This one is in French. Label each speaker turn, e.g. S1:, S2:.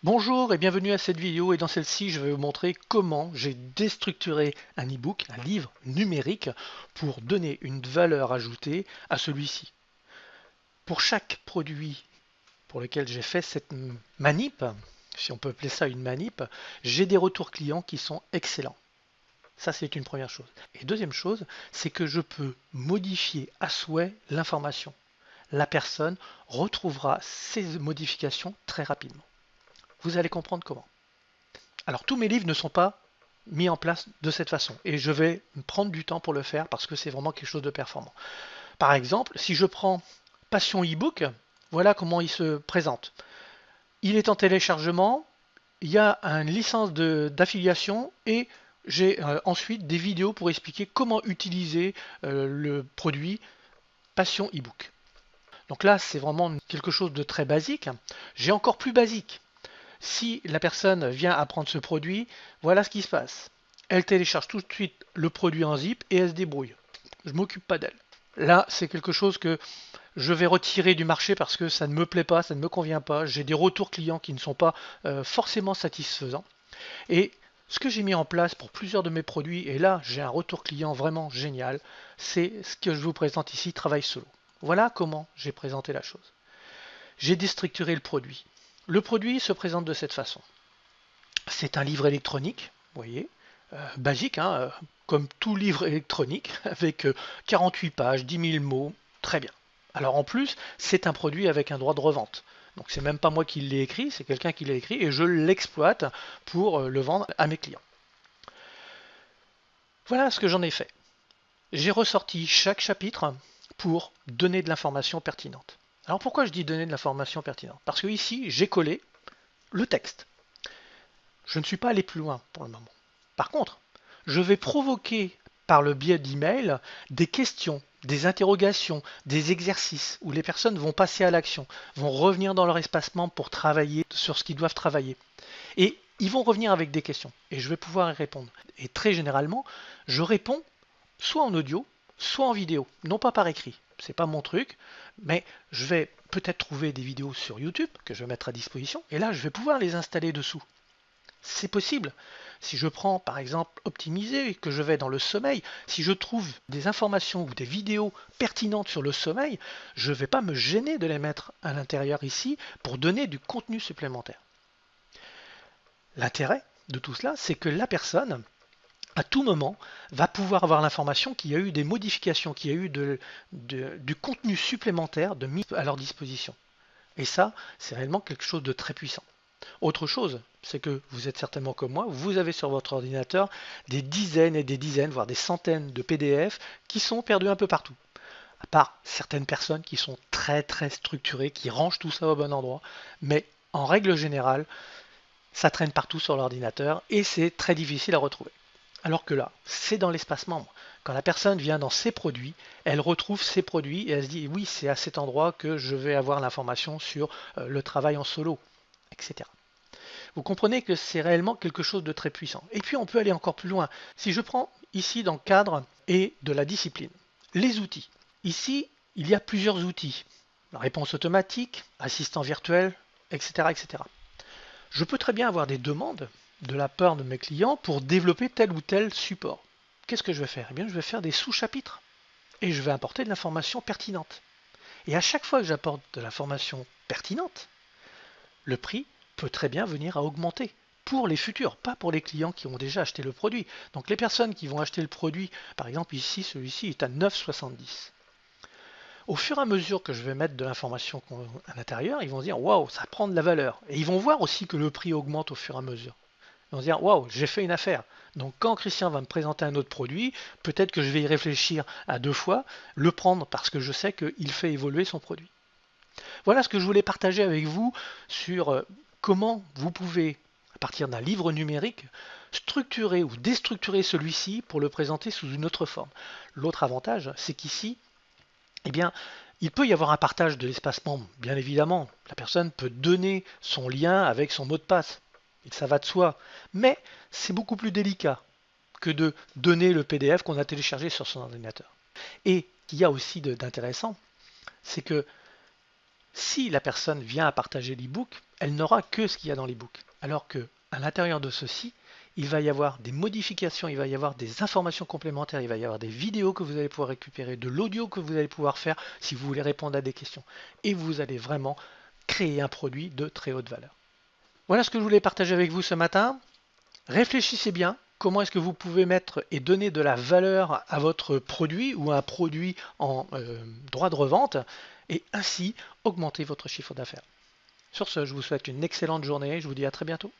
S1: Bonjour et bienvenue à cette vidéo et dans celle-ci je vais vous montrer comment j'ai déstructuré un e-book, un livre numérique pour donner une valeur ajoutée à celui-ci. Pour chaque produit pour lequel j'ai fait cette manip, si on peut appeler ça une manip, j'ai des retours clients qui sont excellents. Ça c'est une première chose. Et deuxième chose, c'est que je peux modifier à souhait l'information. La personne retrouvera ces modifications très rapidement. Vous allez comprendre comment. Alors tous mes livres ne sont pas mis en place de cette façon et je vais prendre du temps pour le faire parce que c'est vraiment quelque chose de performant. Par exemple, si je prends Passion ebook, voilà comment il se présente. Il est en téléchargement, il y a une licence d'affiliation et j'ai ensuite des vidéos pour expliquer comment utiliser le produit Passion ebook. Donc là, c'est vraiment quelque chose de très basique. J'ai encore plus basique. Si la personne vient apprendre ce produit, voilà ce qui se passe. Elle télécharge tout de suite le produit en zip et elle se débrouille. Je ne m'occupe pas d'elle. Là, c'est quelque chose que je vais retirer du marché parce que ça ne me plaît pas, ça ne me convient pas. J'ai des retours clients qui ne sont pas forcément satisfaisants. Et ce que j'ai mis en place pour plusieurs de mes produits, et là j'ai un retour client vraiment génial, c'est ce que je vous présente ici, Travail Solo. Voilà comment j'ai présenté la chose. J'ai déstructuré le produit. Le produit se présente de cette façon. C'est un livre électronique, vous voyez, basique, hein, comme tout livre électronique, avec 48 pages, 10 000 mots, très bien. Alors en plus, c'est un produit avec un droit de revente. Donc c'est même pas moi qui l'ai écrit, c'est quelqu'un qui l'a écrit et je l'exploite pour le vendre à mes clients. Voilà ce que j'en ai fait. J'ai ressorti chaque chapitre pour donner de l'information pertinente. Alors pourquoi je dis donner de l'information pertinente? Parce que ici, j'ai collé le texte. Je ne suis pas allé plus loin pour le moment. Par contre, je vais provoquer par le biais d'email des questions, des interrogations, des exercices où les personnes vont passer à l'action, vont revenir dans leur espace membre pour travailler sur ce qu'ils doivent travailler. Et ils vont revenir avec des questions et je vais pouvoir y répondre. Et très généralement, je réponds soit en audio, soit en vidéo, non pas par écrit. C'est pas mon truc, mais je vais peut-être trouver des vidéos sur YouTube que je vais mettre à disposition et là je vais pouvoir les installer dessous. C'est possible. Si je prends par exemple optimiser et que je vais dans le sommeil, si je trouve des informations ou des vidéos pertinentes sur le sommeil, je ne vais pas me gêner de les mettre à l'intérieur ici pour donner du contenu supplémentaire. L'intérêt de tout cela, c'est que la personne, à tout moment, va pouvoir avoir l'information qu'il y a eu des modifications, qu'il y a eu du contenu supplémentaire de mis à leur disposition. Et ça, c'est réellement quelque chose de très puissant. Autre chose, c'est que vous êtes certainement comme moi, vous avez sur votre ordinateur des dizaines et des dizaines, voire des centaines de PDF qui sont perdus un peu partout. À part certaines personnes qui sont très très structurées, qui rangent tout ça au bon endroit, mais en règle générale, ça traîne partout sur l'ordinateur et c'est très difficile à retrouver. Alors que là, c'est dans l'espace membre. Quand la personne vient dans ses produits, elle retrouve ses produits et elle se dit oui, c'est à cet endroit que je vais avoir l'information sur le travail en solo, etc. Vous comprenez que c'est réellement quelque chose de très puissant. Et puis on peut aller encore plus loin. Si je prends ici dans le cadre et de la discipline, les outils. Ici, il y a plusieurs outils. La réponse automatique, assistant virtuel, etc., etc. Je peux très bien avoir des demandes de la part de mes clients pour développer tel ou tel support. Qu'est-ce que je vais faire? Eh bien, je vais faire des sous-chapitres et je vais apporter de l'information pertinente. Et à chaque fois que j'apporte de l'information pertinente, le prix peut très bien venir à augmenter pour les futurs, pas pour les clients qui ont déjà acheté le produit. Donc les personnes qui vont acheter le produit, par exemple ici, celui-ci est à 9,70. Au fur et à mesure que je vais mettre de l'information à l'intérieur, ils vont se dire waouh, ça prend de la valeur. Et ils vont voir aussi que le prix augmente au fur et à mesure. Ils vont se dire waouh, j'ai fait une affaire. Donc quand Christian va me présenter un autre produit, peut-être que je vais y réfléchir à deux fois, le prendre parce que je sais qu'il fait évoluer son produit. Voilà ce que je voulais partager avec vous sur comment vous pouvez, à partir d'un livre numérique, structurer ou déstructurer celui-ci pour le présenter sous une autre forme. L'autre avantage, c'est qu'ici, eh bien, il peut y avoir un partage de l'espace membre, bien évidemment. La personne peut donner son lien avec son mot de passe, et ça va de soi. Mais c'est beaucoup plus délicat que de donner le PDF qu'on a téléchargé sur son ordinateur. Et ce qu'il y a aussi d'intéressant, c'est que Si la personne vient à partager l'e-book, elle n'aura que ce qu'il y a dans l'e-book. Alors que à l'intérieur de ceci, il va y avoir des modifications, il va y avoir des informations complémentaires, il va y avoir des vidéos que vous allez pouvoir récupérer, de l'audio que vous allez pouvoir faire si vous voulez répondre à des questions. Et vous allez vraiment créer un produit de très haute valeur. Voilà ce que je voulais partager avec vous ce matin. Réfléchissez bien. Comment est-ce que vous pouvez mettre et donner de la valeur à votre produit ou à un produit en droit de revente et ainsi augmenter votre chiffre d'affaires. Sur ce, je vous souhaite une excellente journée. Je vous dis à très bientôt.